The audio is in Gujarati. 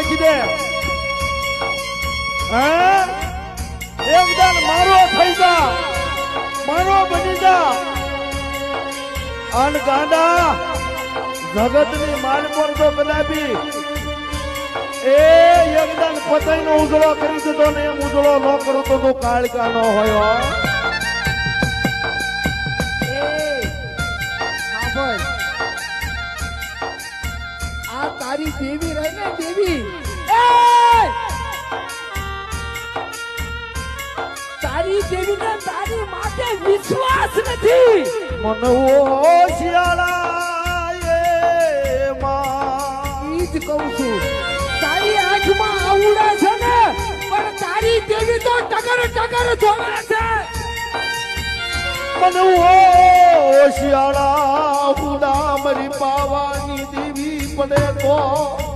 નાખી દે એકદમ મારો થઈ જા મારો બની જા અન ગાંડા જગતની માલ પર તો કદાપી એ એકદમ પતઈ નો ઉજળો કરી દીધો ને એમ ઉજળો ન કરું તો તું કાળકા ન હોય આ તારી દેવી રહી ને દેવી તારી દેવી ને તારી માટે વિશ્વાસ નથી મને ઓ શિયાળા એ માં ઈ જ કહું છું તારી આંખમાં આવડે છે ને પણ તારી દેવી તો ટગર ટગર જોવે છે મને ઓ શિયાળા ઉડા મરી પાવાની દેવી પડે તો